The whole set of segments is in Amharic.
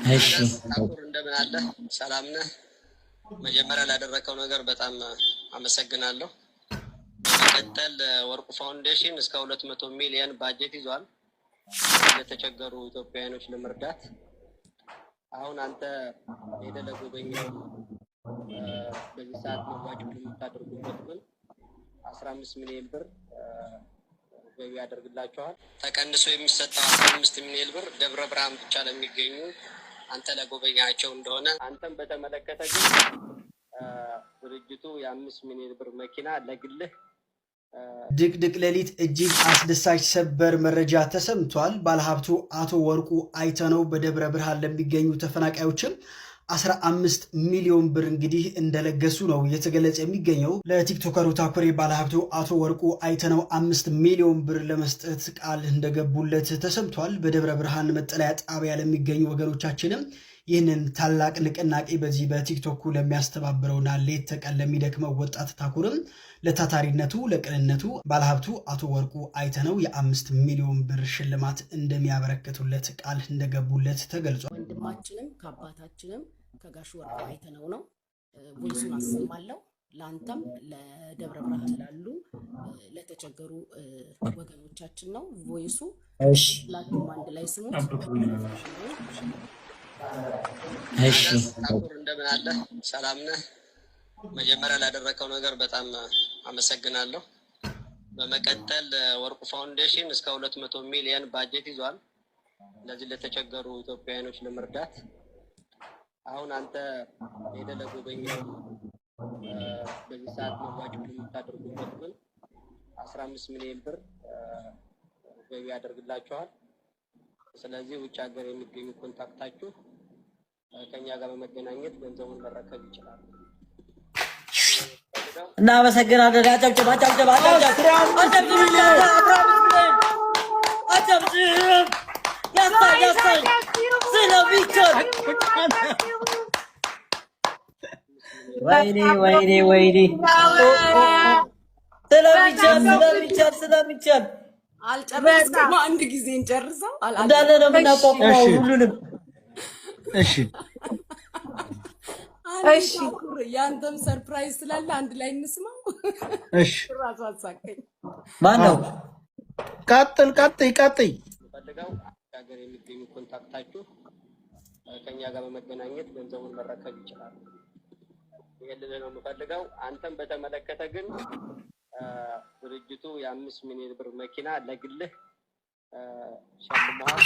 እሺ ታኩር እንደምን አለ? ሰላም ነህ? መጀመሪያ ላደረከው ነገር በጣም አመሰግናለሁ። በመቀጠል ወርቁ ፋውንዴሽን እስከ 200 ሚሊዮን ባጀት ይዟል ለተቸገሩ ኢትዮጵያውያኖች ለመርዳት። አሁን አንተ ሄደህ ለጎበኛው በዚህ ሰዓት መዋጮ የምታደርጉበት ግን 15 ሚሊዮን ብር ገቢ ያደርግላቸዋል። ተቀንሶ የሚሰጠው 15 ሚሊዮን ብር ደብረ ብርሃን ብቻ ለሚገኙ አንተ ለጎበኛቸው እንደሆነ አንተም በተመለከተ ግን ድርጅቱ የ5 ሚሊዮን ብር መኪና ለግልህ ድቅድቅ ሌሊት እጅግ አስደሳች ሰበር መረጃ ተሰምቷል። ባለሀብቱ አቶ ወርቁ አይተነው በደብረ ብርሃን ለሚገኙ ተፈናቃዮችም 15 ሚሊዮን ብር እንግዲህ እንደለገሱ ነው እየተገለጸ የሚገኘው። ለቲክቶከሩ ታኩሬ ባለሀብቱ አቶ ወርቁ አይተነው 5 ሚሊዮን ብር ለመስጠት ቃል እንደገቡለት ተሰምቷል። በደብረ ብርሃን መጠለያ ጣቢያ ለሚገኙ ወገኖቻችንም ይህንን ታላቅ ንቅናቄ በዚህ በቲክቶኩ ለሚያስተባብረውና ሌት ተቀን ለሚደክመው ወጣት ታኩርም ለታታሪነቱ ለቅንነቱ ባለሀብቱ አቶ ወርቁ አይተነው የ5 ሚሊዮን ብር ሽልማት እንደሚያበረክቱለት ቃል እንደገቡለት ተገልጿል። ወንድማችንም ከአባታችንም ከጋሽ ወርቁ አይተነው ነው። ቮይሱን አሰማለሁ ለአንተም ለደብረ ብርሃን ላሉ ለተቸገሩ ወገኖቻችን ነው ቮይሱ። እሺ ሁላችሁም አንድ ላይ ስሙት። እሺ ታኩር እንደምን አለ? ሰላም ነህ? መጀመሪያ ላደረከው ነገር በጣም አመሰግናለሁ። በመቀጠል ወርቁ ፋውንዴሽን እስከ 200 ሚሊዮን ባጀት ይዟል ለዚህ ለተቸገሩ ኢትዮጵያውያኖች ለመርዳት። አሁን አንተ ሄደህ ለጎበኛው በዚህ ሰዓት መዋጮ የምታደርጉበት ግን 15 ሚሊዮን ብር ገቢ ያደርግላችኋል። ስለዚህ ውጭ ሀገር የሚገኙ ኮንታክታችሁ ከኛ ጋር በመገናኘት ገንዘቡን መረከብ ይችላል። እናመሰግናለን። አጨብጭብ አጨብጭብ አጨብጭብ አጨብጭብ ያሳይ ስለሚቻል ወይኔ ወይኔ ወይኔ ስለሚቻል አልጨረስኩም። አንድ ጊዜ እንጨርሰው እንዳለ ነው የምናቋቁመው ሁሉንም። እሺ እሺ ያንተም ሰርፕራይዝ ስላለ አንድ ላይ እንስማው። እሺ ራሱ አሳቀኝ። ማን ነው? ቀጥል ፈልገው ሀገር የሚገኙ ኮንታክታችሁ ከኛ ጋር በመገናኘት ገንዘቡን መረከብ ይችላል። ይሄንን ነው የምፈልገው። አንተም በተመለከተ ግን ድርጅቱ የ5 ሚሊዮን ብር መኪና ለግልህ ሸልመዋል።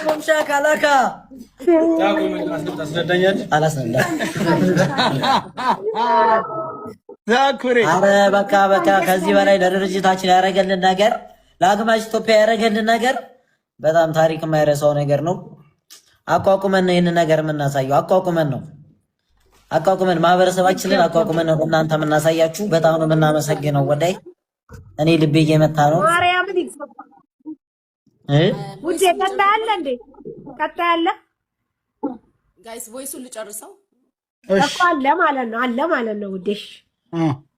ቦም ሻካላካ አረ በቃ ከዚህ በላይ ለድርጅታችን ያደረገልን ነገር ለአግማሽ ኢትዮጵያ ያደረገልን ነገር በጣም ታሪክ የማይረሳው ነገር ነው። አቋቁመን ነው ይህንን ነገር የምናሳየው። አቋቁመን ማህበረሰባችንን አቋቁመን ነው እናንተ የምናሳያችሁ። በጣም ነው የምናመሰግነው። ወዳይ እኔ ልቤ እየመታ ነው። ማርያምን ውዴ ቀጣለ እንዴ ቀጣለ ጋይስ ቮይሱን ልጨርሰው እኮ አለ ማለት ነው ውዴሽ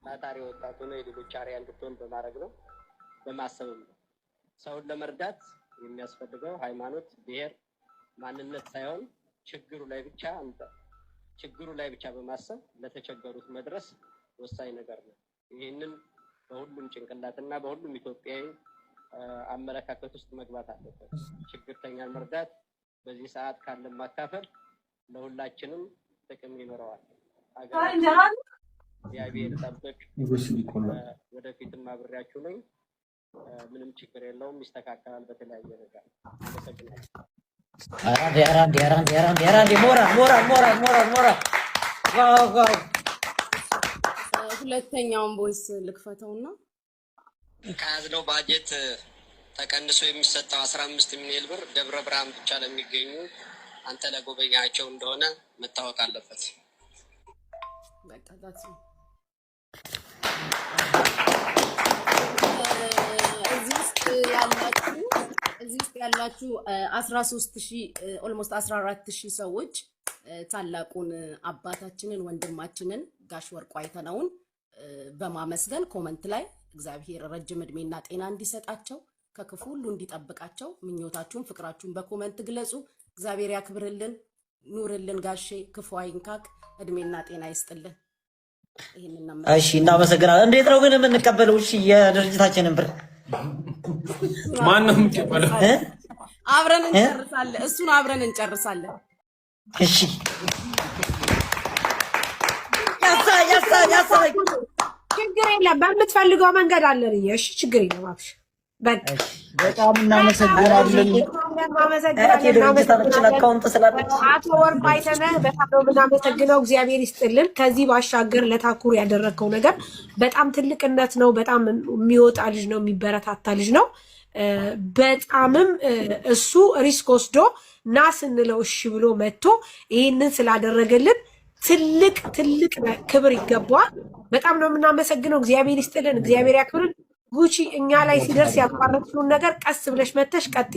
ታታሪ ወጣቱ ነው የሌሎች አሪያ እንድትሆን በማድረግ ነው በማሰብም ነው። ሰውን ለመርዳት የሚያስፈልገው ሃይማኖት፣ ብሔር፣ ማንነት ሳይሆን ችግሩ ላይ ብቻ በማሰብ ለተቸገሩት መድረስ ወሳኝ ነገር ነው። ይህንን በሁሉም ጭንቅላትና በሁሉም ኢትዮጵያዊ አመለካከት ውስጥ መግባት አለበት። ችግርተኛን መርዳት በዚህ ሰዓት ካለን ማካፈል ለሁላችንም ጥቅም ይኖረዋል። እግዚአብሔር ይጠብቅ። ወደፊትም አብሬያችሁ ነኝ። ምንም ችግር የለውም፣ ይስተካከላል በተለያየ ነገር። አመሰግናለሁ። ሞራል ሁለተኛውን ቮይስ ልክፈተውና ከያዝነው ባጀት ተቀንሶ የሚሰጠው 15 ሚሊዮን ብር ደብረ ብርሃን ብቻ ለሚገኙ አንተ ለጎበኛቸው እንደሆነ መታወቅ አለበት። በቃ ዳትስ እዚህ ውስጥ ያላችሁ 13000 ኦልሞስት 14000 ሰዎች ታላቁን አባታችንን ወንድማችንን ጋሽ ወርቁ አይተነውን በማመስገን ኮመንት ላይ እግዚአብሔር ረጅም እድሜና ጤና እንዲሰጣቸው ከክፉ ሁሉ እንዲጠብቃቸው ምኞታችሁን ፍቅራችሁን በኮመንት ግለጹ። እግዚአብሔር ያክብርልን፣ ኑርልን ጋሼ፣ ክፉ አይንካክ፣ እድሜና ጤና ይስጥልን። እሺ እናመሰግናለን። እንዴት ነው ግን የምንቀበለው? እሺ የድርጅታችንን ብር ማንም ይቀበለው? አብረን እንጨርሳለን። እሱን አብረን እንጨርሳለን። እሺ ያሳ ችግር የለም። በምትፈልገው መንገድ አለን። እሺ ችግር የለም። አብሽ በጣም እናመሰግናለን። አቶ ወርቁ አይተነህ በጣም ነው የምናመሰግነው። እግዚአብሔር ይስጥልን። ከዚህ ባሻገር ለታኩር ያደረግከው ነገር በጣም ትልቅነት ነው። በጣም የሚወጣ ልጅ ነው፣ የሚበረታታ ልጅ ነው። በጣምም እሱ ሪስክ ወስዶ ና ስንለው እሺ ብሎ መጥቶ ይህንን ስላደረገልን ትልቅ ክብር ይገባዋል። በጣም ነው የምናመሰግነው። እግዚአብሔር ይስጥልን፣ እግዚአብሔር ያክብርን። ጉቺ እኛ ላይ ሲደርስ ያቋረጥሽውን ነገር ቀስ ብለሽ መተሽ ቀጥ